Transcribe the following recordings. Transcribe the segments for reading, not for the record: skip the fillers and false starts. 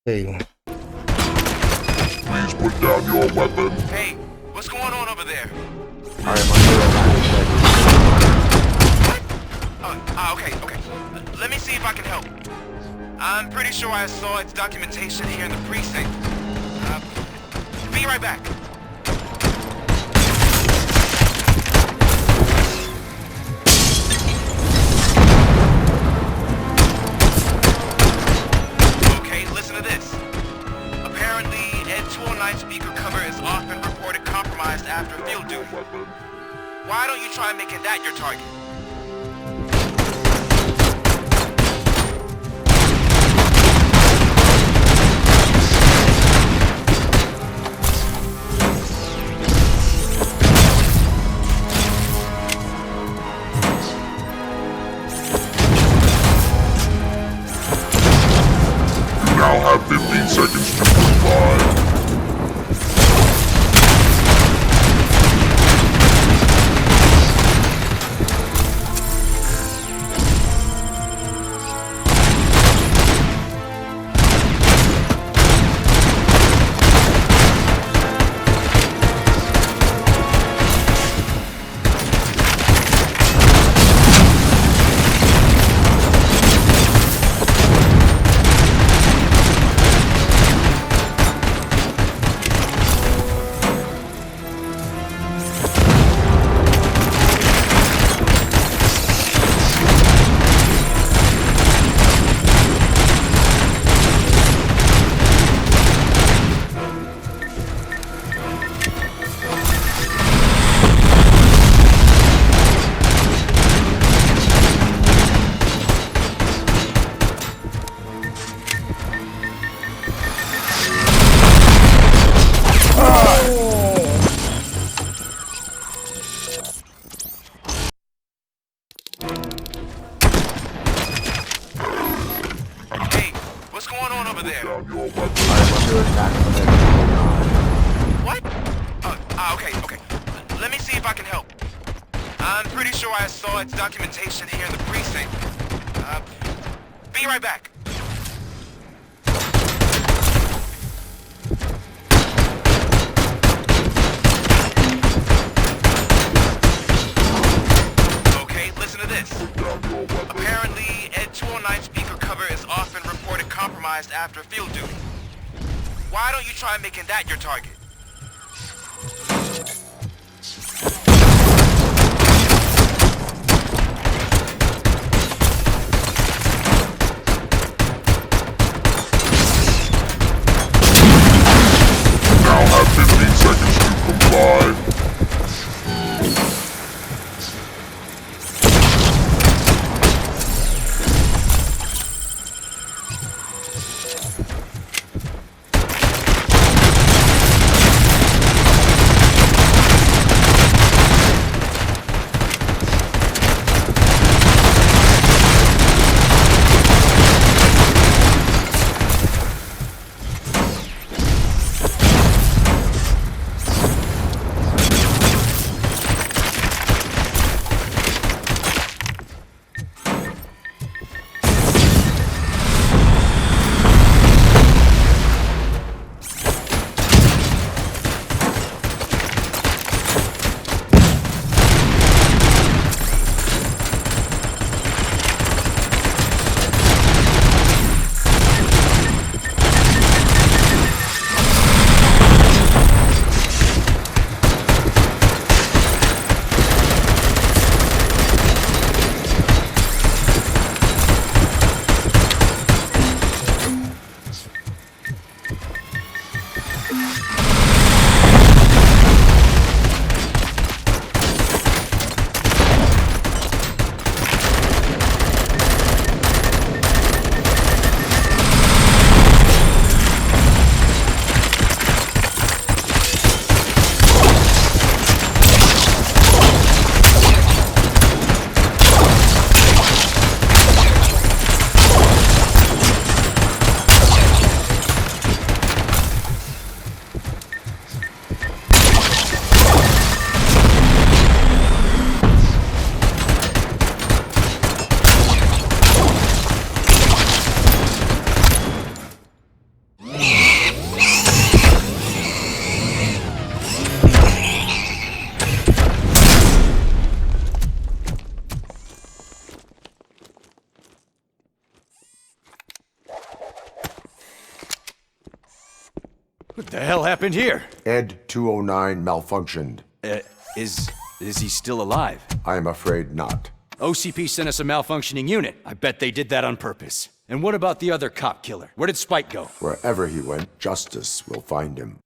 Hey, Please put down your weapon. Hey, what's going on over there? Alright, my Okay. Let me see if I can help. I'm pretty sure I saw its documentation here in the precinct. Be right back. Okay, listen to this. Apparently, Ep.09 speaker cover is often reported compromised after field duty. Why don't you try making that your target? You now have 15 seconds to comply. Hey, what's going on over there? Down your weapon. What? Okay. Let me see if I can help. I'm pretty sure I saw its documentation here in the precinct. Be right back. Okay, listen to this. Down your weapon. Apparently, Ep.09 speaker cover is often reported compromised after field duty. Why don't you try making that your target? You now have 15 seconds to comply. What the hell happened here? Ed.09 malfunctioned. Is he still alive? I'm afraid not. OCP sent us a malfunctioning unit. I bet they did that on purpose. And what about the other cop killer? Where did Spike go? Wherever he went, justice will find him.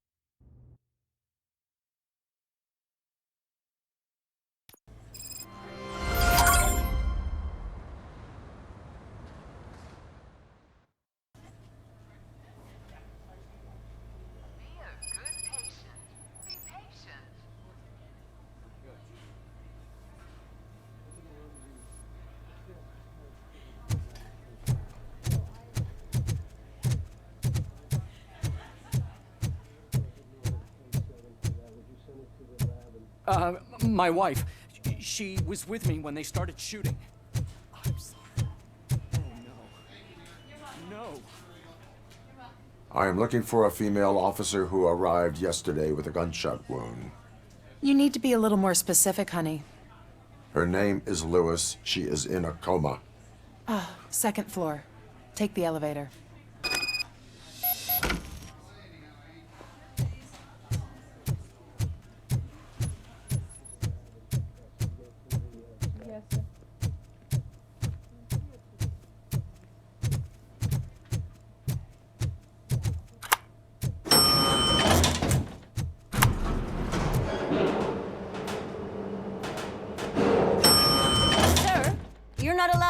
My wife. She was with me when they started shooting. I'm sorry. Oh, no. No. I am looking for a female officer who arrived yesterday with a gunshot wound. You need to be a little more specific, honey. Her name is Lewis. She is in a coma. Second floor. Take the elevator.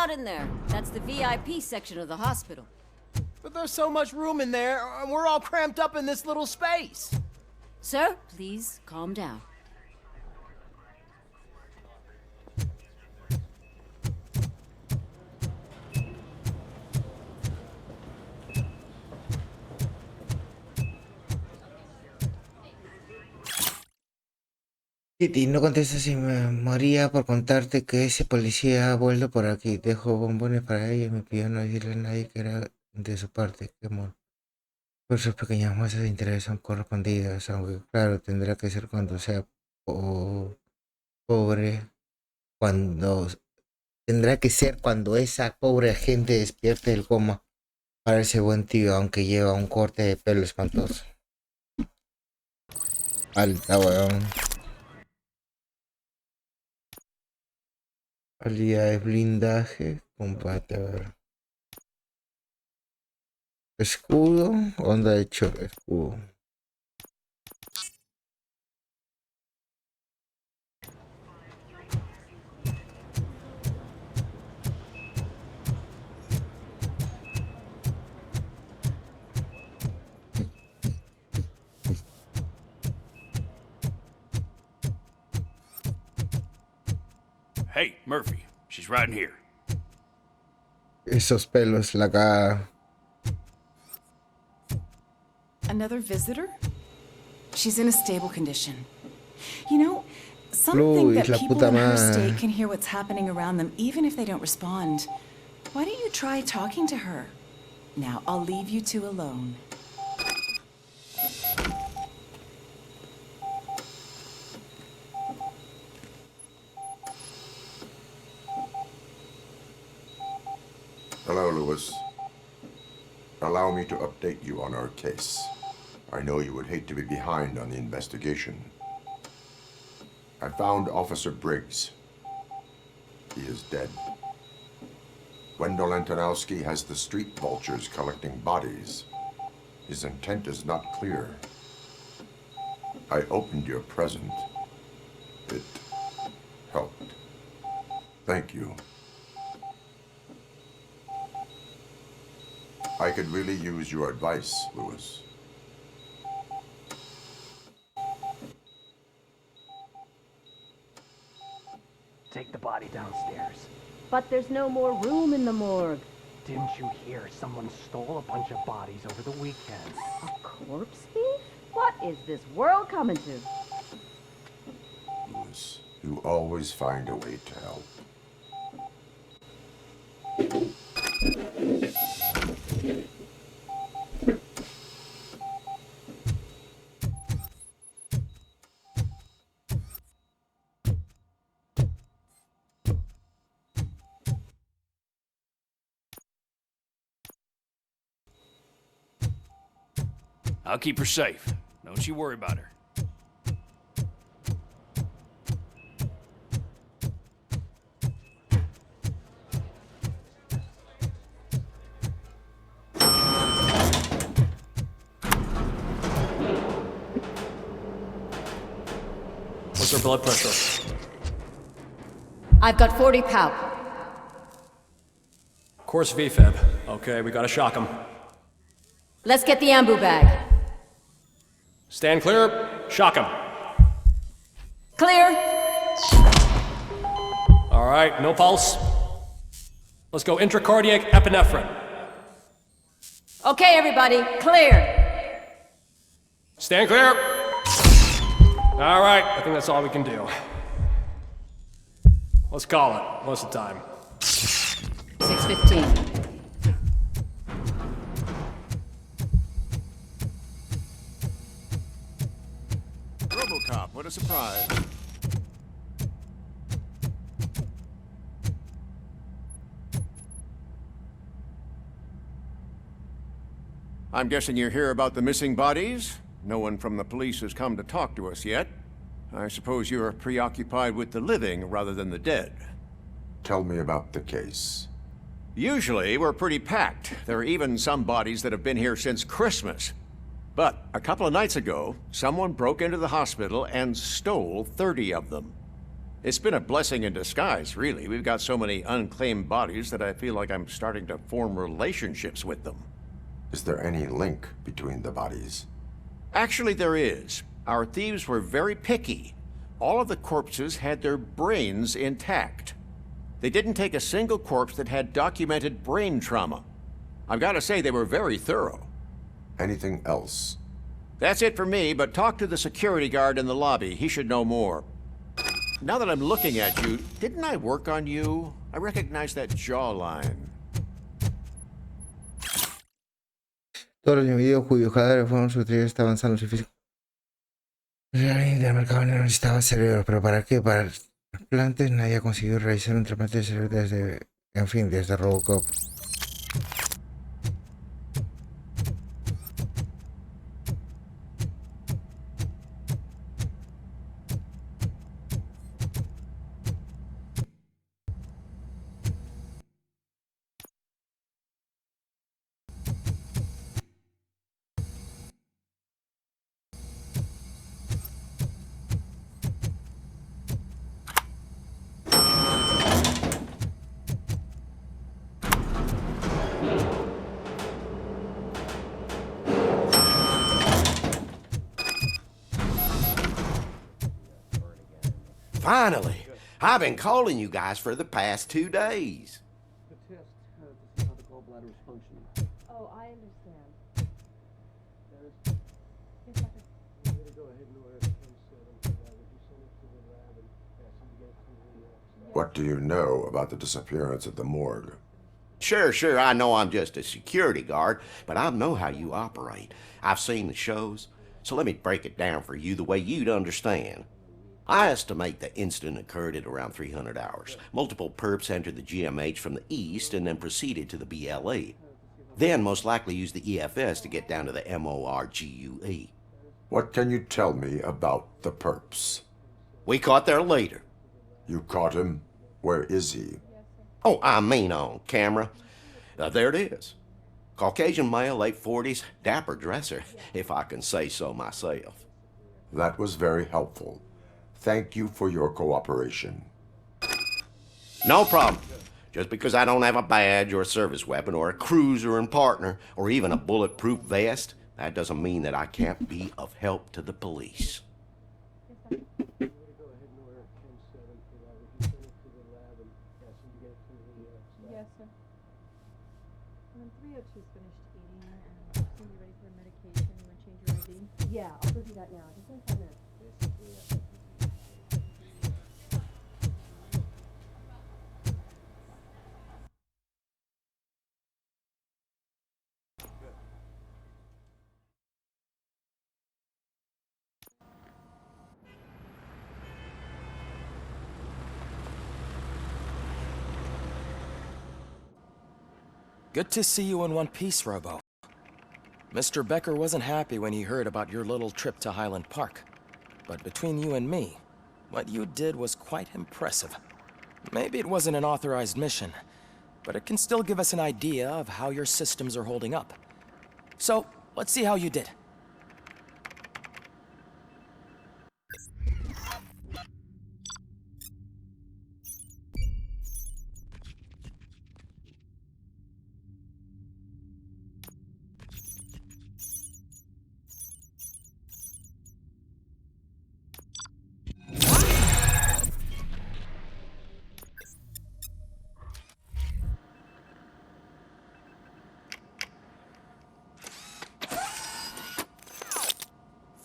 In there. That's the VIP section of the hospital. But there's so much room in there, and we're all cramped up in this little space. Sir, please calm down. Kitty, no contestes si me moría por contarte que ese policía ha vuelto por aquí. Dejó bombones para ella y me pidió no decirle a nadie que era de su parte. Qué amor. Por sus pequeñas muestras de interés son correspondidas, aunque claro, tendrá que ser cuando sea pobre, tendrá que ser cuando esa pobre gente despierte del coma. Para ese buen tío, aunque lleva un corte de pelo espantoso. Alta, weón. Habilidades, blindaje, combate, a ver. Escudo, onda de choque, escudo. Hey, Murphy. She's right in here. Esos pelos, la cara. Another visitor? She's in a stable condition. You know, some think that people in her state can hear what's happening around them even if they don't respond. Why don't you try talking to her? Now, I'll leave you two alone. Hello, Lewis. Allow me to update you on our case. I know you would hate to be behind on the investigation. I found Officer Briggs. He is dead. Wendell Antonowski has the street vultures collecting bodies. His intent is not clear. I opened your present. It helped. Thank you. I could really use your advice, Lewis. Take the body downstairs. But there's no more room in the morgue. Didn't you hear someone stole a bunch of bodies over the weekend? A corpse thief? What is this world coming to? Lewis, you always find a way to help. I'll keep her safe. Don't you worry about her. What's her blood pressure? I've got 40 pow. Course VFib. Okay, we gotta shock him. Let's get the ambu bag. Stand clear, shock him. Clear. All right, no pulse. Let's go intracardiac epinephrine. Okay, everybody, clear. Stand clear. All right, I think that's all we can do. Let's call it. What's the time? 6:15. RoboCop, what a surprise. I'm guessing you're here about the missing bodies? No one from the police has come to talk to us yet. I suppose you're preoccupied with the living rather than the dead. Tell me about the case. Usually, we're pretty packed. There are even some bodies that have been here since Christmas. But a couple of nights ago, someone broke into the hospital and stole 30 of them. It's been a blessing in disguise, really. We've got so many unclaimed bodies that I feel like I'm starting to form relationships with them. Is there any link between the bodies? Actually, there is. Our thieves were very picky. All of the corpses had their brains intact. They didn't take a single corpse that had documented brain trauma. I've got to say, they were very thorough. Anything else? That's it for me, but talk to the security guard in the lobby. He should know more. Now that I'm looking at you, didn't I work on you? I recognize that jawline. Todos los individuos cuyos cadáveres fueron sustraídos estaban sanos y físicos. El del mercado no necesitaba cerebros, pero ¿para qué? Para trasplantes nadie ha conseguido realizar un trasplante de cerebro desde, en fin, desde RoboCop. Finally! I've been calling you guys for the past 2 days. The test to see how the gallbladder is functioning. Oh, I understand. Yes, I'm going to go ahead and order 10-7 for that. Would you send it to the lab and ask them to get it to the... What do you know about the disappearance at the morgue? Sure, I know I'm just a security guard, but I know how you operate. I've seen the shows, so let me break it down for you the way you'd understand. I estimate the incident occurred at around 300 hours. Multiple perps entered the GMH from the east and then proceeded to the BLE. Then most likely used the EFS to get down to the MORGUE. What can you tell me about the perps? We caught their leader. You caught him? Where is he? Oh, I mean on camera. There it is. Caucasian male, late 40s, dapper dresser, if I can say so myself. That was very helpful. Thank you for your cooperation. No problem. Just because I don't have a badge or a service weapon or a cruiser and partner or even a bulletproof vest, that doesn't mean that I can't be of help to the police. I'm going to go ahead and order 10-7 for that. Would you send it to the lab and ask them to get it to the... Yes, sir. And then 302's finished eating, and it's going to be ready for medication. You want to change your ID? Yeah, I'll go do that now. Just in 5 minutes. Good to see you in one piece, Robo. Mr. Becker wasn't happy when he heard about your little trip to Highland Park. But between you and me, what you did was quite impressive. Maybe it wasn't an authorized mission, but it can still give us an idea of how your systems are holding up. So, let's see how you did.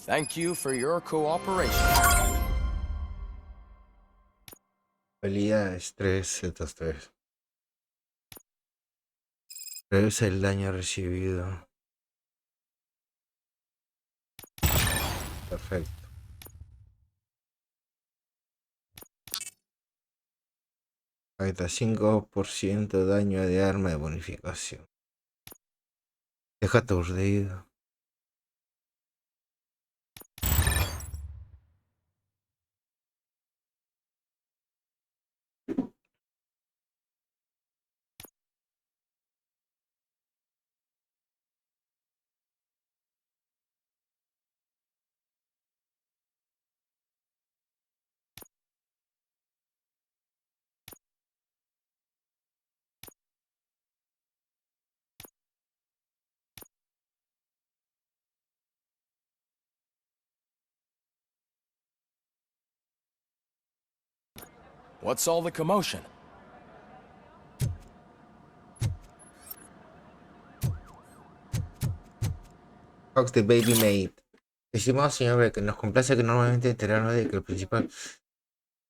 Thank you for your cooperation. Habilidades 3, Z3. Revisa el daño recibido. Perfecto. Ahí está, 5% daño de arma de bonificación. Deja aturdido. What's all the commotion? Fox the Baby Maid. Estimado señor Becker, nos complace que normalmente enterarnos de que el principal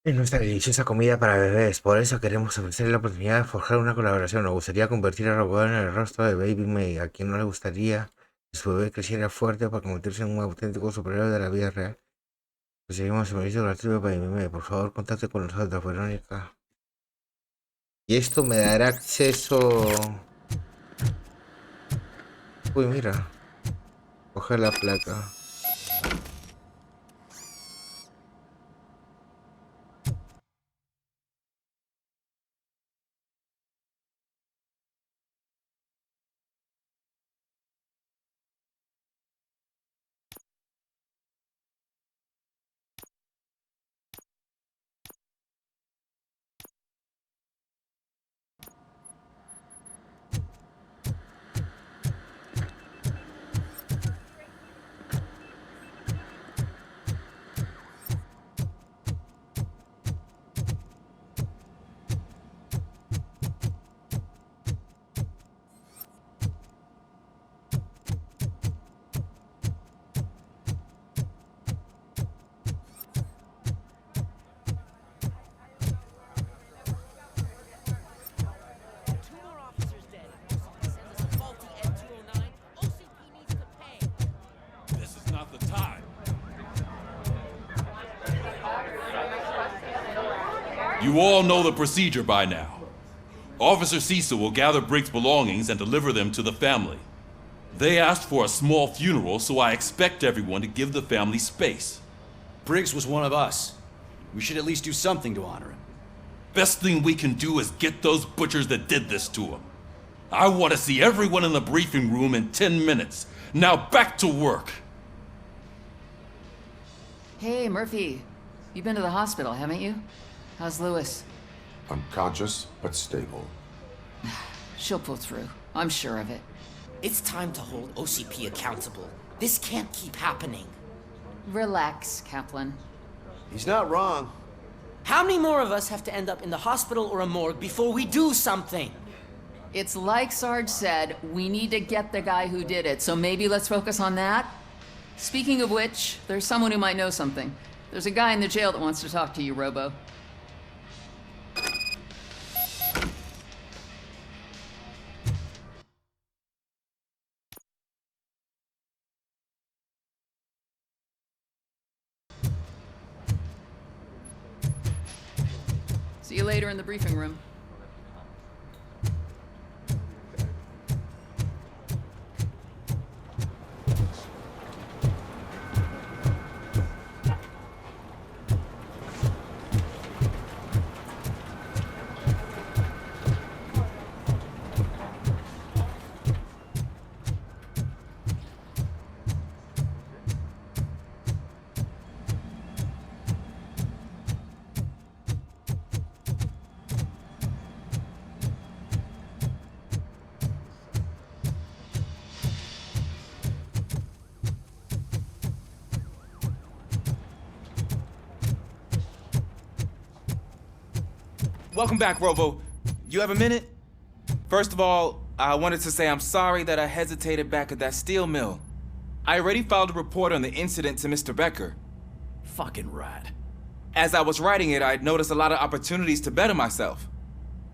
es nuestra deliciosa comida para bebés. Por eso queremos ofrecerle la oportunidad de forjar una colaboración. Nos gustaría convertir a RoboCop en el rostro de Baby May. A quien no le gustaría que su bebé creciera fuerte para convertirse en un auténtico superhéroe de la vida real. Pues seguimos el servicio gratuito para Baby May. Por favor, contacte con nosotros, Verónica. Y esto me dará acceso... Uy, mira. Coger la placa. You all know the procedure by now. Officer Cecil will gather Briggs' belongings and deliver them to the family. They asked for a small funeral, so I expect everyone to give the family space. Briggs was one of us. We should at least do something to honor him. Best thing we can do is get those butchers that did this to him. I want to see everyone in the briefing room in 10 minutes. Now back to work. Hey, Murphy. You've been to the hospital, haven't you? How's Lewis? Unconscious, but stable. She'll pull through. I'm sure of it. It's time to hold OCP accountable. This can't keep happening. Relax, Kaplan. He's not wrong. How many more of us have to end up in the hospital or a morgue before we do something? It's like Sarge said, we need to get the guy who did it, so maybe let's focus on that? Speaking of which, there's someone who might know something. There's a guy in the jail that wants to talk to you, Robo. See you later in the briefing room. Welcome back, Robo. You have a minute? First of all, I wanted to say I'm sorry that I hesitated back at that steel mill. I already filed a report on the incident to Mr. Becker. Fucking rat. As I was writing it, I'd noticed a lot of opportunities to better myself.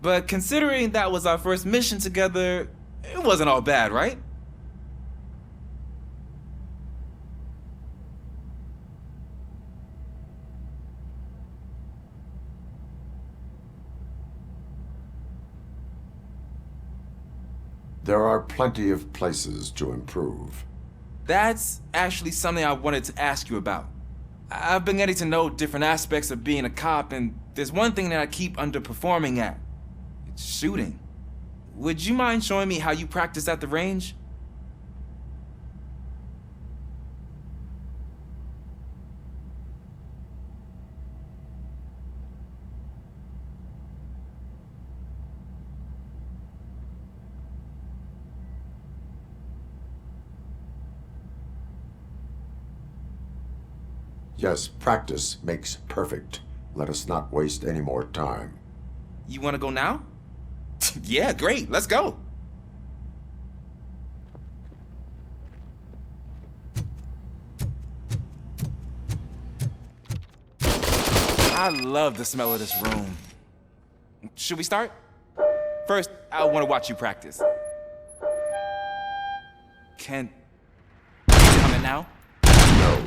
But considering that was our first mission together, it wasn't all bad, right? There are plenty of places to improve. That's actually something I wanted to ask you about. I've been getting to know different aspects of being a cop, and there's one thing that I keep underperforming at. It's shooting. Would you mind showing me how you practice at the range? Yes, practice makes perfect. Let us not waste any more time. You want to go now? Yeah, great. Let's go. I love the smell of this room. Should we start? First, I want to watch you practice. Can you come in now? No.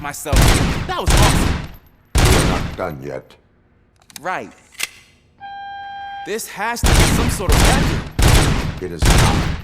Myself. That was awesome. We're not done yet. Right. This has to be some sort of record. It is not.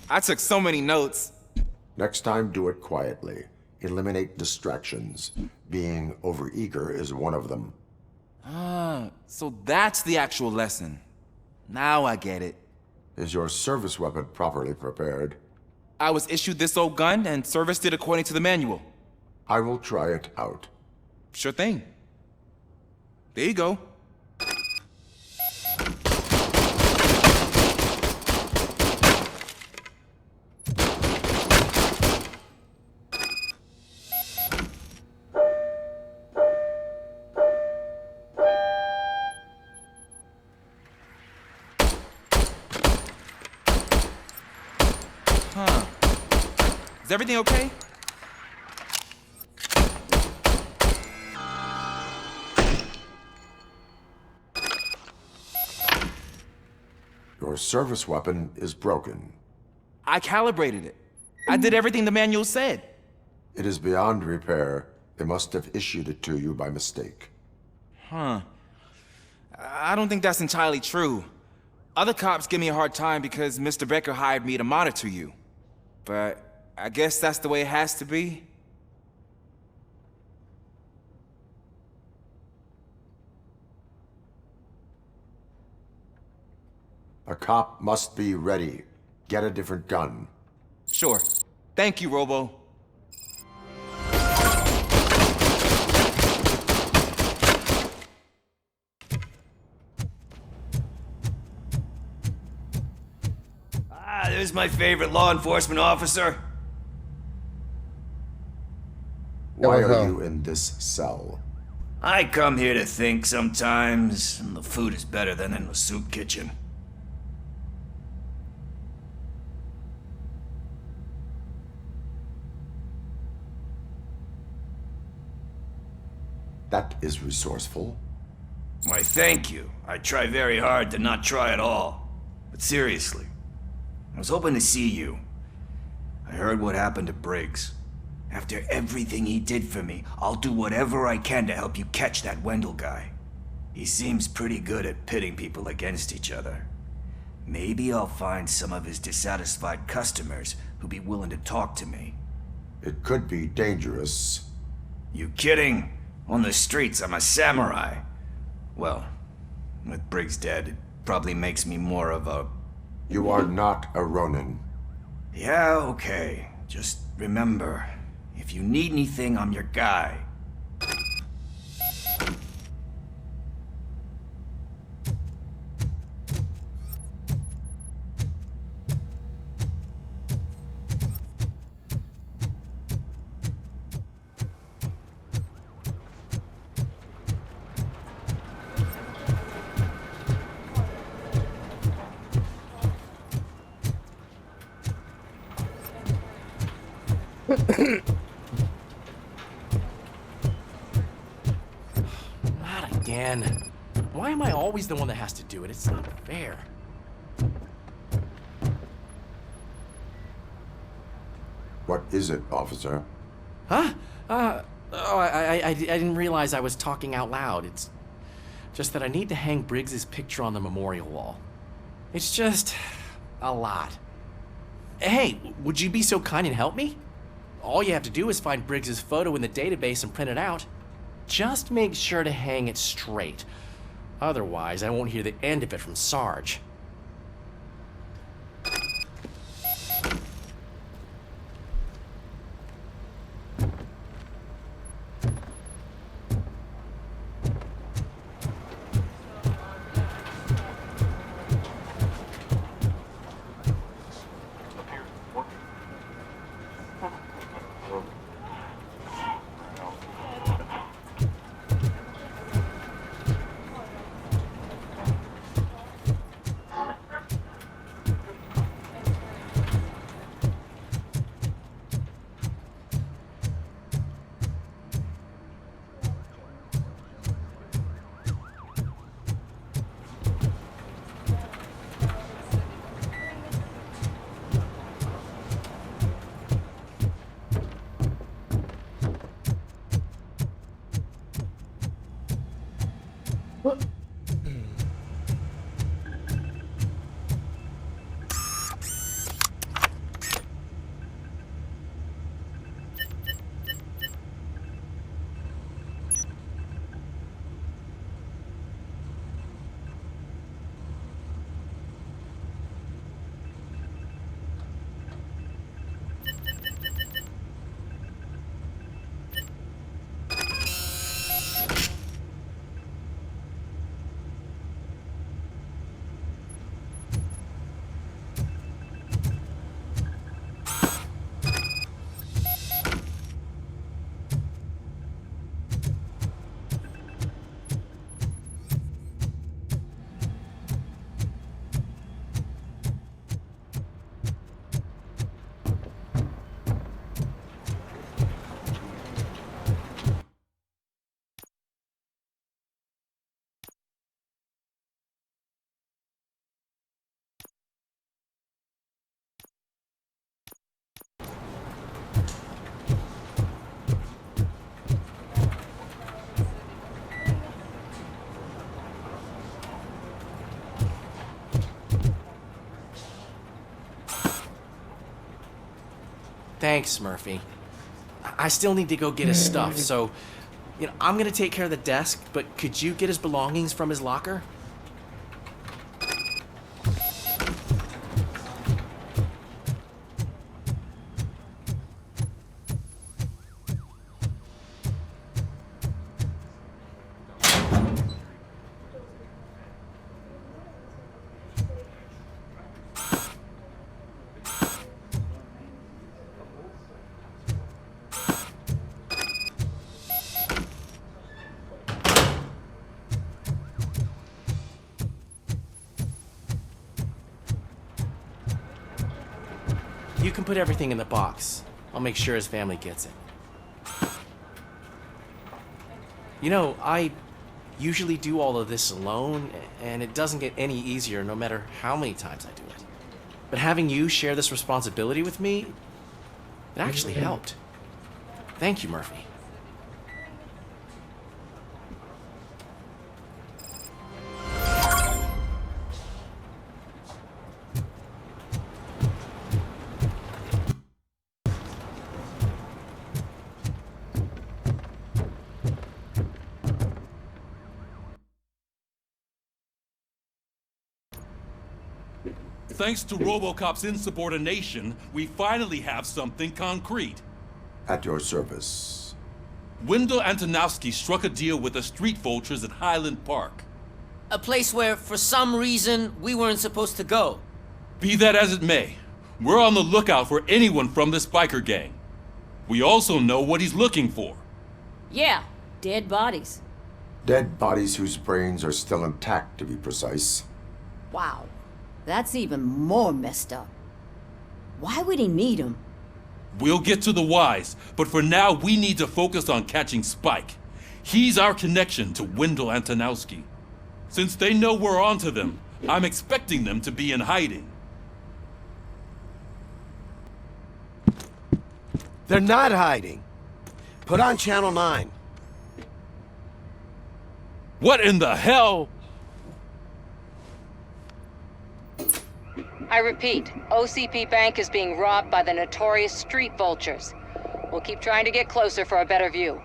I took so many notes. Next time, do it quietly. Eliminate distractions. Being overeager is one of them. Ah, so that's the actual lesson. Now I get it. Is your service weapon properly prepared? I was issued this old gun and serviced it according to the manual. I will try it out. Sure thing. There you go. Is everything okay? Your service weapon is broken. I calibrated it. I did everything the manual said. It is beyond repair. They must have issued it to you by mistake. Huh. I don't think that's entirely true. Other cops give me a hard time because Mr. Becker hired me to monitor you. But I guess that's the way it has to be. A cop must be ready. Get a different gun. Sure. Thank you, Robo. Ah, there's my favorite law enforcement officer. Why are you in this cell? I come here to think sometimes, and the food is better than in the soup kitchen. That is resourceful. Why, thank you. I try very hard to not try at all. But seriously, I was hoping to see you. I heard what happened to Briggs. After everything he did for me, I'll do whatever I can to help you catch that Wendell guy. He seems pretty good at pitting people against each other. Maybe I'll find some of his dissatisfied customers who'd be willing to talk to me. It could be dangerous. You kidding? On the streets, I'm a samurai. Well, with Briggs dead, it probably makes me more of a... You are not a Ronin. Yeah, okay. Just remember, if you need anything, I'm your guy. Not again. Why am I always the one that has to do it? It's not fair. What is it, officer? Huh? I didn't realize I was talking out loud. It's just that I need to hang Briggs's picture on the memorial wall. It's just a lot. Hey, would you be so kind and help me? All you have to do is find Briggs's photo in the database and print it out. Just make sure to hang it straight. Otherwise, I won't hear the end of it from Sarge. Thanks, Murphy. I still need to go get his stuff, so, I'm gonna take care of the desk, but could you get his belongings from his locker? You can put everything in the box. I'll make sure his family gets it. I usually do all of this alone, and it doesn't get any easier no matter how many times I do it. But having you share this responsibility with me, it actually helped. Thank you, Murphy. Thanks to RoboCop's insubordination, we finally have something concrete. At your service. Wendell Antonowski struck a deal with the street vultures at Highland Park. A place where, for some reason, we weren't supposed to go. Be that as it may, we're on the lookout for anyone from this biker gang. We also know what he's looking for. Yeah, dead bodies. Dead bodies whose brains are still intact, to be precise. Wow, that's even more messed up. Why would he need them? We'll get to the whys, but for now we need to focus on catching Spike. He's our connection to Wendell Antonowski. Since they know we're onto them, I'm expecting them to be in hiding. They're not hiding. Put on Channel 9. What in the hell? I repeat, OCP Bank is being robbed by the notorious street vultures. We'll keep trying to get closer for a better view.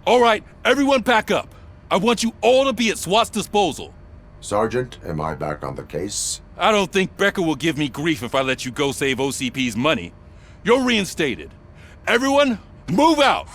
All right, everyone back up. I want you all to be at SWAT's disposal. Sergeant, am I back on the case? I don't think Becker will give me grief if I let you go save OCP's money. You're reinstated. Everyone, move out!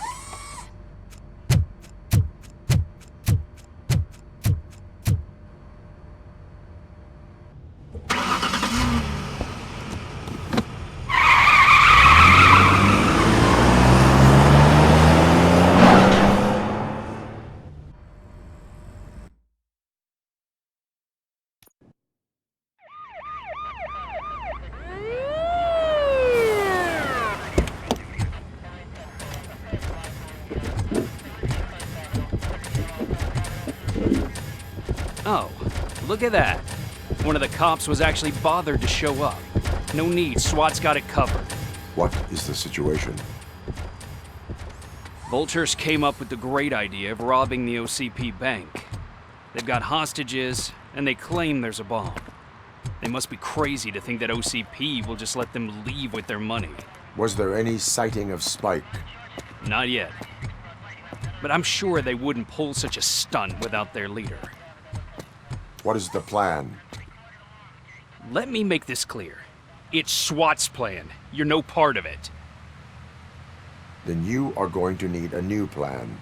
Oh, look at that. One of the cops was actually bothered to show up. No need, SWAT's got it covered. What is the situation? Vultures came up with the great idea of robbing the OCP bank. They've got hostages, and they claim there's a bomb. They must be crazy to think that OCP will just let them leave with their money. Was there any sighting of Spike? Not yet. But I'm sure they wouldn't pull such a stunt without their leader. What is the plan? Let me make this clear. It's SWAT's plan. You're no part of it. Then you are going to need a new plan.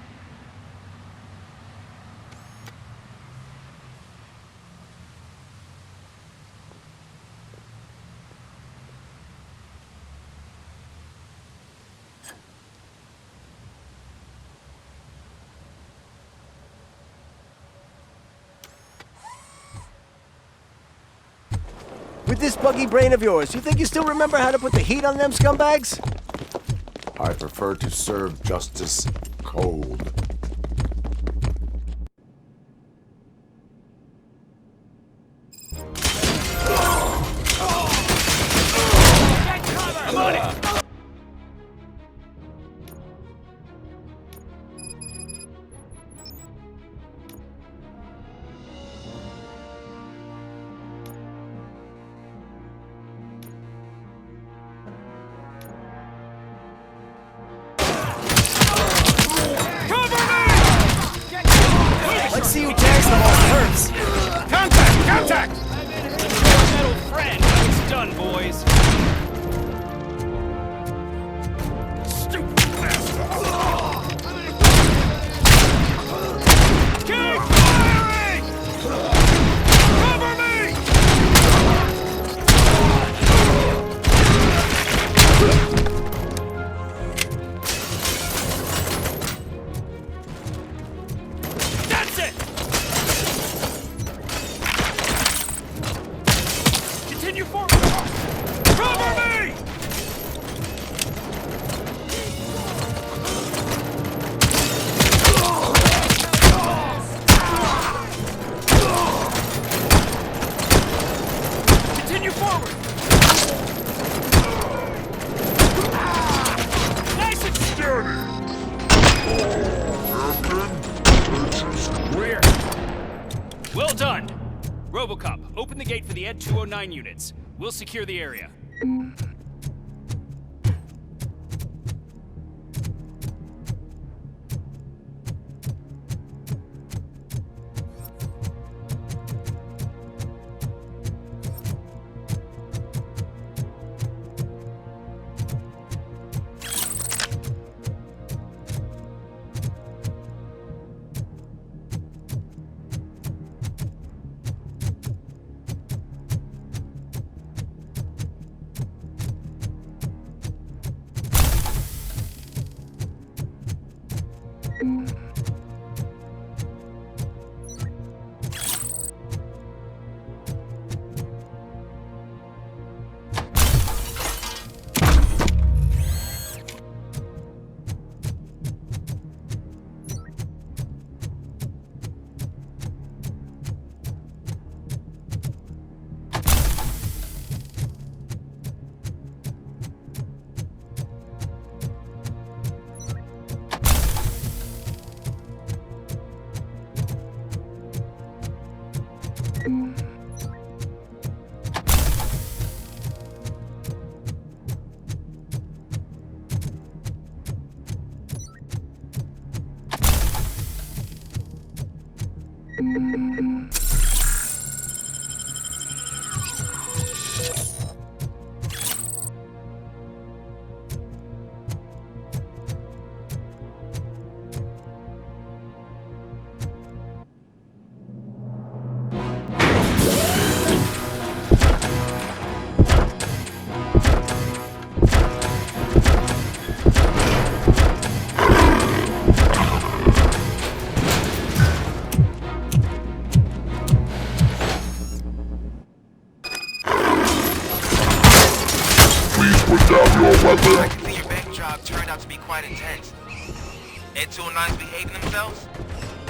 With this buggy brain of yours, you think you still remember how to put the heat on them scumbags? I prefer to serve justice cold. Let's see who tags the most perps. Contact! Contact! Metal friend, it's done, boys. Stupid bastard! Keep firing! Cover me! That's it! Continue forward! Cover me! Continue forward! Nice and sturdy! Rear. Well done. RoboCop, open the gate for the Ep.09 units. We'll secure the area. I can see your bank job turned out to be quite intense. Ep.09's behaving themselves?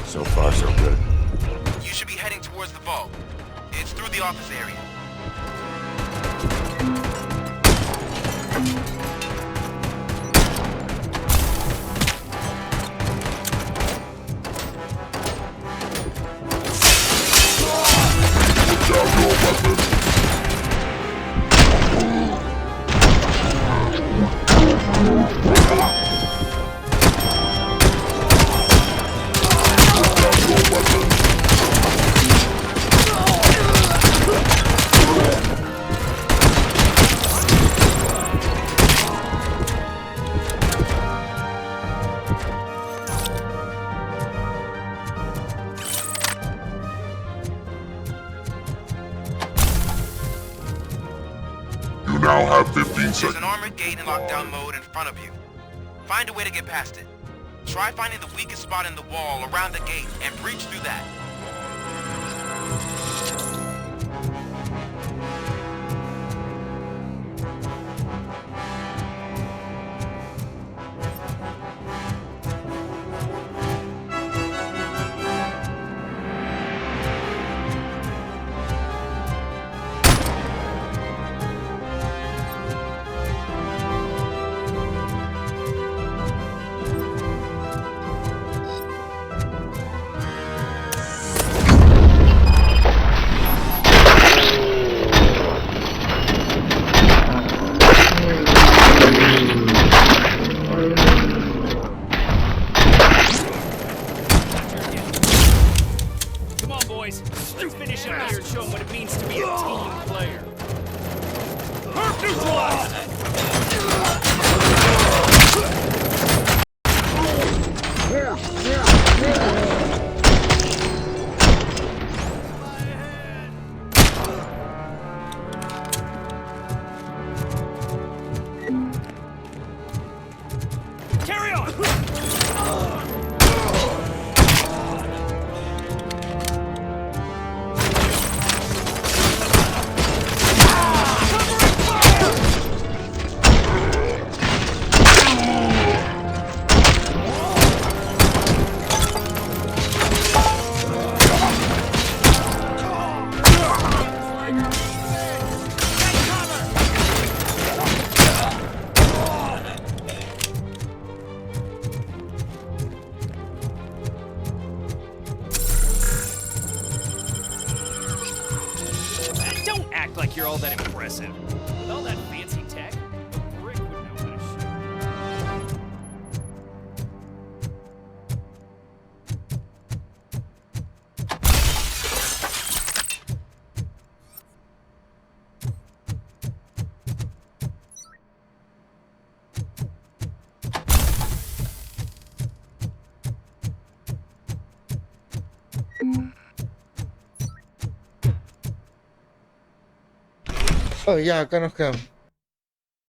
So far, so good. You should be heading towards the vault. It's through the office area. Put down your weapon. You now have 15 seconds. There's an armored gate in lockdown mode in front of you. Find a way to get past it. Try finding the weakest spot in the wall around the gate and breach through that. that impressive. With all that fancy tech, a brick would know how to shoot. Oh, ya, acá nos quedamos.